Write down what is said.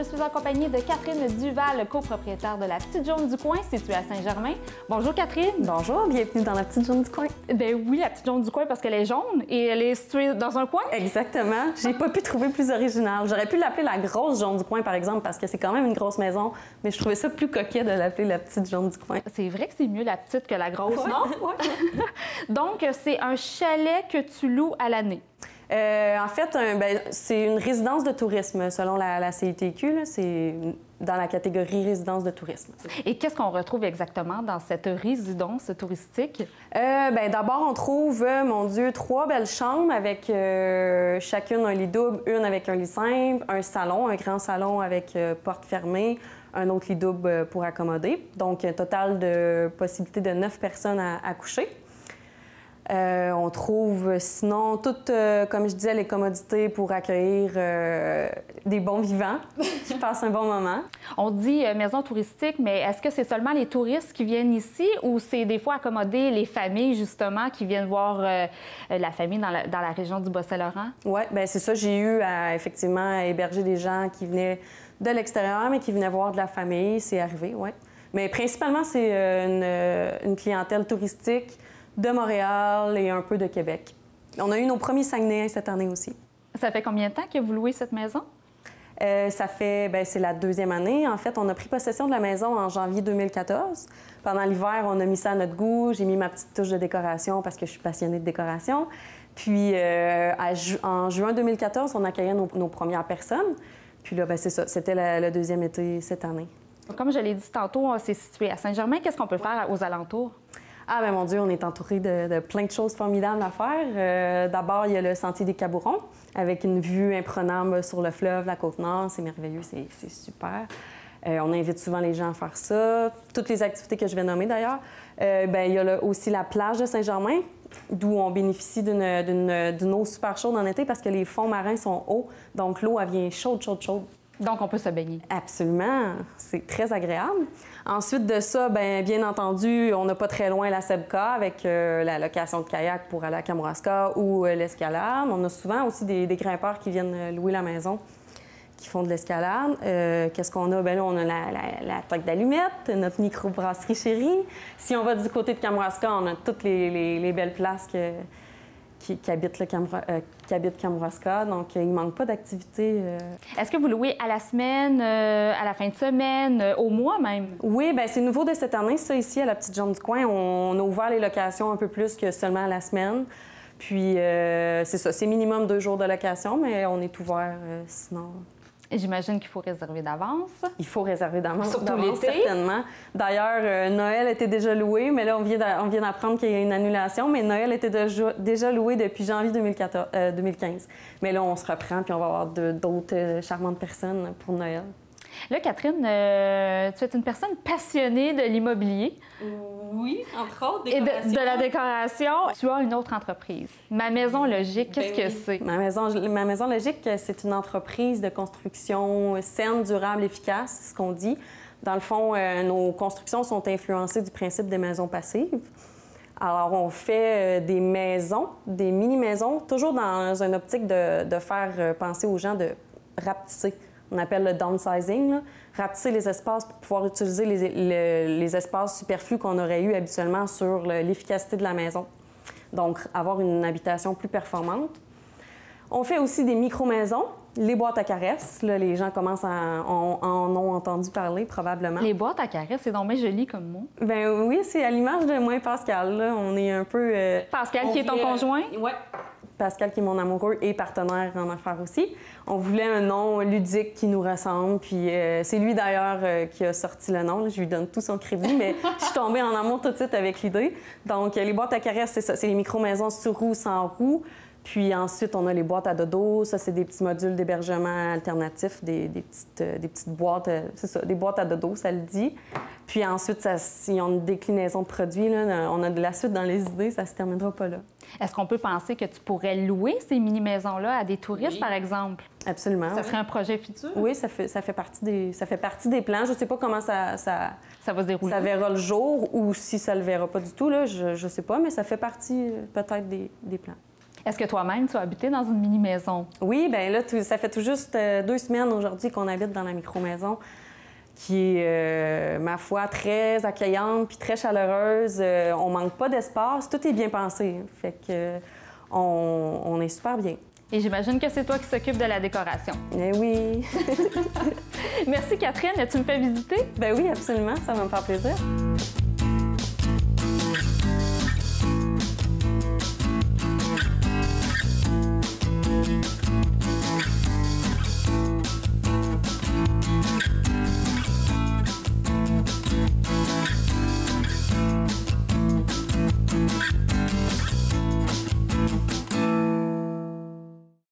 je suis en compagnie de Catherine Duval, copropriétaire de la Petite Jaune du Coin, située à Saint-Germain. Bonjour Catherine. Bonjour, bienvenue dans la Petite Jaune du Coin. Ben oui, la Petite Jaune du Coin parce qu'elle est jaune et elle est située dans un coin. Exactement. J'ai pas pu trouver plus original. J'aurais pu l'appeler la Grosse Jaune du Coin, par exemple, parce que c'est quand même une grosse maison, mais je trouvais ça plus coquet de l'appeler la Petite Jaune du Coin. C'est vrai que c'est mieux la petite que la grosse, Ouais, non? ouais. Donc, c'est un chalet que tu loues à l'année. En fait, c'est une résidence de tourisme, selon la CITQ. C'est dans la catégorie résidence de tourisme. Et qu'est-ce qu'on retrouve exactement dans cette résidence touristique? D'abord, on trouve, mon Dieu, 3 belles chambres avec chacune un lit double, une avec un lit simple, un salon, un grand salon avec porte fermée, un autre lit double pour accommoder. Donc, un total de possibilité de 9 personnes à coucher. On trouve sinon toutes, comme je disais, les commodités pour accueillir des bons vivants. Je passe un bon moment. On dit maison touristique, mais est-ce que c'est seulement les touristes qui viennent ici ou c'est des fois accommoder les familles, justement, qui viennent voir la famille dans la région du Bas-Saint-Laurent? Oui, bien c'est ça. J'ai eu effectivement à héberger des gens qui venaient de l'extérieur, mais qui venaient voir de la famille. C'est arrivé, oui. Mais principalement, c'est une clientèle touristique de Montréal et un peu de Québec. On a eu nos premiers Saguenayens cette année aussi. Ça fait combien de temps que vous louez cette maison? C'est la 2e année. En fait, on a pris possession de la maison en janvier 2014. Pendant l'hiver, on a mis ça à notre goût. J'ai mis ma petite touche de décoration parce que je suis passionnée de décoration. Puis, en juin 2014, on accueillait nos premières personnes. Puis là, c'est ça. C'était le 2e été cette année. Comme je l'ai dit tantôt, c'est situé à Saint-Germain. Qu'est-ce qu'on peut faire aux alentours? Ah, bien, mon Dieu, on est entouré de plein de choses formidables à faire. D'abord, il y a le Sentier des Cabourons, avec une vue imprenable sur le fleuve, la Côte-Nord. C'est merveilleux, c'est super. On invite souvent les gens à faire ça. Toutes les activités que je vais nommer, d'ailleurs. Il y a aussi la plage de Saint-Germain, d'où on bénéficie d'une eau super chaude en été parce que les fonds marins sont hauts. Donc, l'eau, elle vient chaude, chaude, chaude. Donc, on peut se baigner. Absolument. C'est très agréable. Ensuite de ça, bien entendu, on n'a pas très loin la Sebca avec la location de kayak pour aller à Kamouraska ou l'escalade. On a souvent aussi des grimpeurs qui viennent louer la maison, qui font de l'escalade. Qu'est-ce qu'on a? Bien là, on a la toque d'allumettes, notre microbrasserie chérie. Si on va du côté de Kamouraska, on a toutes les belles places qui habitent Kamouraska, donc il ne manque pas d'activités. Est-ce que vous louez à la semaine, à la fin de semaine, au mois même? Oui, bien c'est nouveau de cette année, ça, ici, à la Petite Jaune du Coin. On a ouvert les locations un peu plus que seulement à la semaine. Puis, c'est ça, c'est minimum 2 jours de location, mais on est ouvert sinon. J'imagine qu'il faut réserver d'avance. Il faut réserver d'avance. Surtout l'été. Certainement. D'ailleurs, Noël était déjà loué, mais là, on vient d'apprendre qu'il y a une annulation, mais Noël était déjà loué depuis janvier 2015. Mais là, on se reprend, puis on va avoir d'autres charmantes personnes pour Noël. Là, Catherine, tu es une personne passionnée de l'immobilier. Oui, entre autres, et de la décoration. Tu as une autre entreprise. Ma Maison Logique, qu'est-ce que c'est? Ma Maison Logique, c'est une entreprise de construction saine, durable, efficace, c'est ce qu'on dit. Dans le fond, nos constructions sont influencées du principe des maisons passives. Alors, on fait des maisons, des mini-maisons, toujours dans une optique de faire penser aux gens de rapetisser. On appelle le downsizing, là. Rapetisser les espaces pour pouvoir utiliser les espaces superflus qu'on aurait eu habituellement sur l'efficacité de la maison. Donc, avoir une habitation plus performante. On fait aussi des micro-maisons, les boîtes à caresses. Là, les gens commencent en ont entendu parler, probablement. Les boîtes à caresses, c'est donc bien joli comme mot. Bien oui, c'est à l'image de moi et Pascal. Là. On est un peu... Pascal, qui est ton conjoint? Oui. Pascal, qui est mon amoureux et partenaire en affaires aussi. On voulait un nom ludique qui nous ressemble. Puis c'est lui, d'ailleurs, qui a sorti le nom. Je lui donne tout son crédit, mais je suis tombée en amour tout de suite avec l'idée. Donc, les boîtes à caresses, c'est ça. C'est les micro-maisons sur roue, sans roue. Puis ensuite, on a les boîtes à dodo. Ça, c'est des petits modules d'hébergement alternatifs, des petites boîtes, c'est ça, des boîtes à dodo, ça le dit. Puis ensuite, si on a une déclinaison de produits, là, on a de la suite dans les idées, ça ne se terminera pas là. Est-ce qu'on peut penser que tu pourrais louer ces mini-maisons-là à des touristes, par exemple? Absolument. Ça serait un projet futur? Oui, ça fait partie des plans. Je ne sais pas comment ça va se dérouler. Ça verra le jour ou si ça ne le verra pas du tout, là, je ne sais pas, mais ça fait partie peut-être des plans. Est-ce que toi-même, tu as habité dans une mini-maison? Oui, bien là, ça fait tout juste 2 semaines aujourd'hui qu'on habite dans la micro-maison, qui est, ma foi, très accueillante puis très chaleureuse. On manque pas d'espace, tout est bien pensé. Fait que on est super bien. Et j'imagine que c'est toi qui s'occupe de la décoration. Eh oui! Merci Catherine, tu me fais visiter? Ben oui, absolument, ça va me faire plaisir.